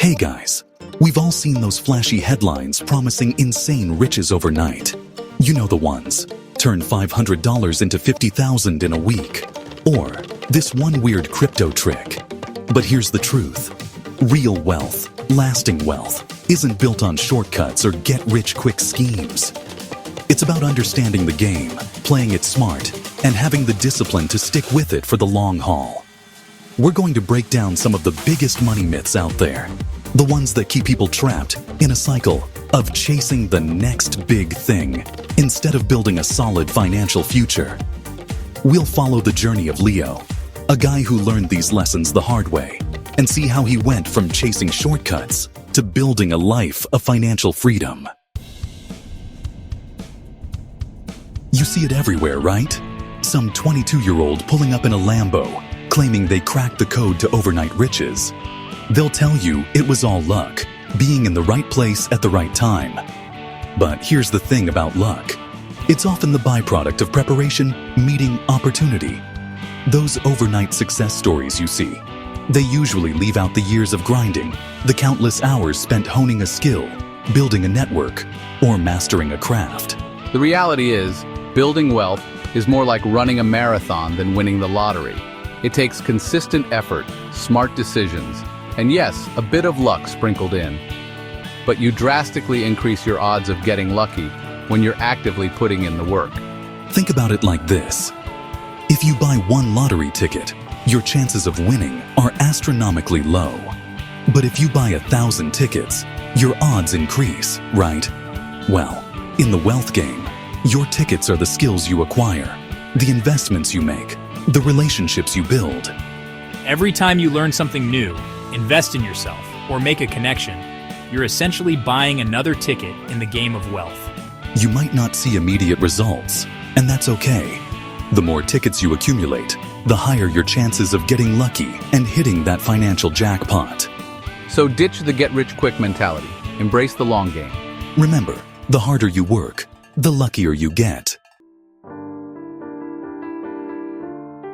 Hey guys, we've all seen those flashy headlines promising insane riches overnight. You know the ones. Turn $500 into $50,000 in a week. Or this one weird crypto trick. But here's the truth. Real wealth, lasting wealth, isn't built on shortcuts or get-rich-quick schemes. It's about understanding the game, playing it smart, and having the discipline to stick with it for the long haul. We're going to break down some of the biggest money myths out there, the ones that keep people trapped in a cycle of chasing the next big thing instead of building a solid financial future. We'll follow the journey of Leo, a guy who learned these lessons the hard way, and see how he went from chasing shortcuts to building a life of financial freedom. You see it everywhere, right? Some 22-year-old pulling up in a Lambo, claiming they cracked the code to overnight riches. They'll tell you it was all luck, being in the right place at the right time. But here's the thing about luck. It's often the byproduct of preparation meeting opportunity. Those overnight success stories you see, they usually leave out the years of grinding, the countless hours spent honing a skill, building a network, or mastering a craft. The reality is, building wealth is more like running a marathon than winning the lottery. It takes consistent effort, smart decisions, and yes, a bit of luck sprinkled in. But you drastically increase your odds of getting lucky when you're actively putting in the work. Think about it like this. If you buy one lottery ticket, your chances of winning are astronomically low. But if you buy 1,000 tickets, your odds increase, right? Well, in the wealth game, your tickets are the skills you acquire, the investments you make, the relationships you build. Every time you learn something new, invest in yourself, or make a connection, you're essentially buying another ticket in the game of wealth. You might not see immediate results, and that's okay. The more tickets you accumulate, the higher your chances of getting lucky and hitting that financial jackpot. So ditch the get-rich-quick mentality. Embrace the long game. Remember, the harder you work, the luckier you get.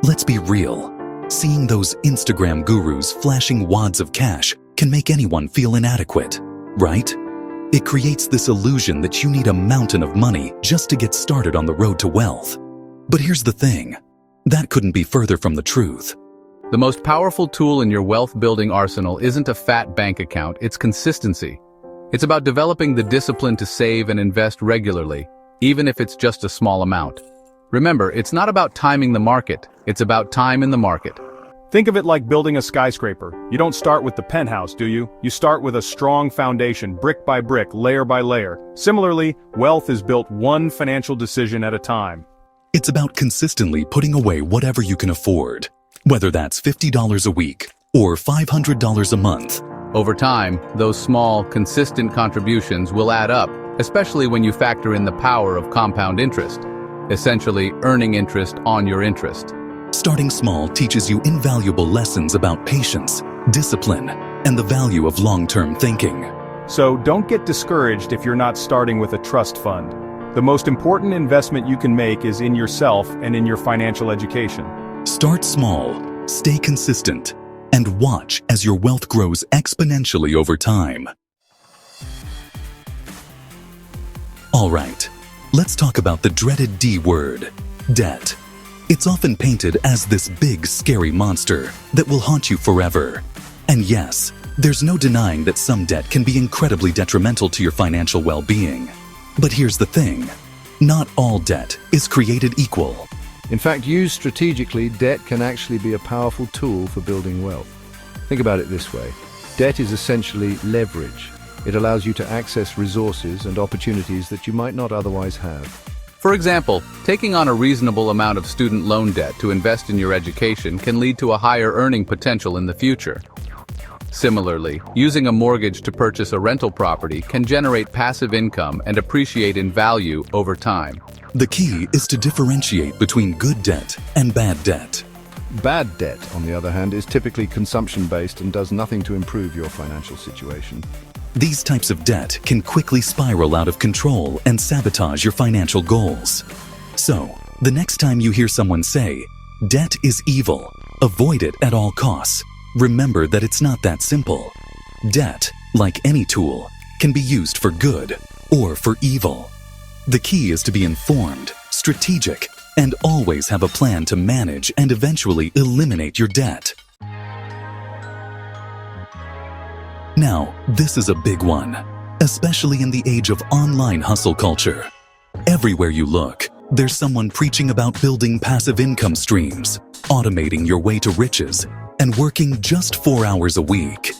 Let's be real. Seeing those Instagram gurus flashing wads of cash can make anyone feel inadequate, right? It creates this illusion that you need a mountain of money just to get started on the road to wealth. But here's the thing. That couldn't be further from the truth. The most powerful tool in your wealth-building arsenal isn't a fat bank account, it's consistency. It's about developing the discipline to save and invest regularly, even if it's just a small amount. Remember, it's not about timing the market, it's about time in the market. Think of it like building a skyscraper. You don't start with the penthouse, do you? You start with a strong foundation, brick by brick, layer by layer. Similarly, wealth is built one financial decision at a time. It's about consistently putting away whatever you can afford, whether that's $50 a week or $500 a month. Over time, those small, consistent contributions will add up, especially when you factor in the power of compound interest, essentially earning interest on your interest. Starting small teaches you invaluable lessons about patience, discipline, and the value of long-term thinking. So don't get discouraged if you're not starting with a trust fund. The most important investment you can make is in yourself and in your financial education. Start small, stay consistent, and watch as your wealth grows exponentially over time. All right, let's talk about the dreaded D word, debt. It's often painted as this big, scary monster that will haunt you forever. And yes, there's no denying that some debt can be incredibly detrimental to your financial well-being. But here's the thing. Not all debt is created equal. In fact, used strategically, debt can actually be a powerful tool for building wealth. Think about it this way. Debt is essentially leverage. It allows you to access resources and opportunities that you might not otherwise have. For example, taking on a reasonable amount of student loan debt to invest in your education can lead to a higher earning potential in the future. Similarly, using a mortgage to purchase a rental property can generate passive income and appreciate in value over time. The key is to differentiate between good debt and bad debt. Bad debt, on the other hand, is typically consumption-based and does nothing to improve your financial situation. These types of debt can quickly spiral out of control and sabotage your financial goals. So, the next time you hear someone say, "Debt is evil, avoid it at all costs," remember that it's not that simple. Debt, like any tool, can be used for good or for evil. The key is to be informed, strategic, and always have a plan to manage and eventually eliminate your debt. Now, this is a big one, especially in the age of online hustle culture. Everywhere you look, there's someone preaching about building passive income streams, automating your way to riches, and working just 4 hours a week.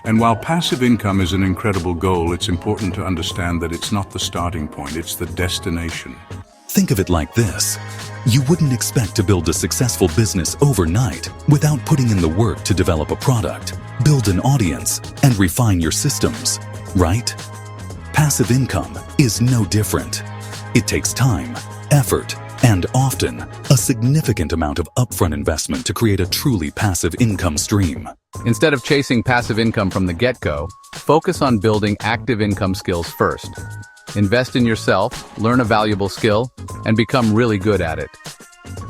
And while passive income is an incredible goal, it's important to understand that it's not the starting point, it's the destination. Think of it like this. You wouldn't expect to build a successful business overnight without putting in the work to develop a product, build an audience, and refine your systems, right? Passive income is no different. It takes time, effort, and often a significant amount of upfront investment to create a truly passive income stream. Instead of chasing passive income from the get-go, focus on building active income skills first. Invest in yourself, learn a valuable skill, and become really good at it.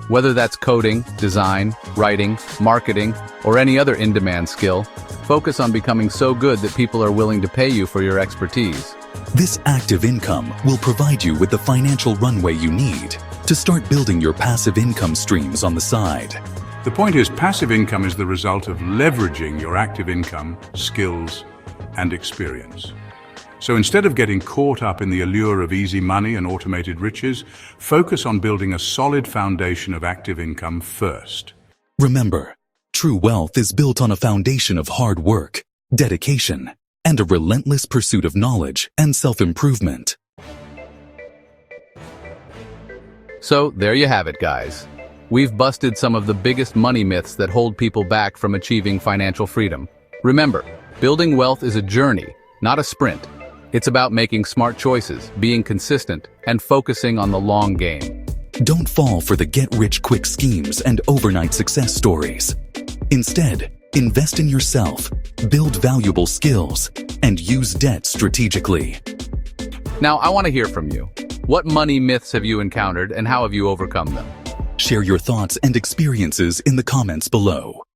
Whether that's coding, design, writing, marketing, or any other in-demand skill, focus on becoming so good that people are willing to pay you for your expertise. This active income will provide you with the financial runway you need to start building your passive income streams on the side. The point is, passive income is the result of leveraging your active income, skills, and experience. So instead of getting caught up in the allure of easy money and automated riches, focus on building a solid foundation of active income first. Remember, true wealth is built on a foundation of hard work, dedication, and a relentless pursuit of knowledge and self-improvement. So there you have it, guys. We've busted some of the biggest money myths that hold people back from achieving financial freedom. Remember, building wealth is a journey, not a sprint. It's about making smart choices, being consistent, and focusing on the long game. Don't fall for the get-rich-quick schemes and overnight success stories. Instead, invest in yourself, build valuable skills, and use debt strategically. Now, I want to hear from you. What money myths have you encountered, and how have you overcome them? Share your thoughts and experiences in the comments below.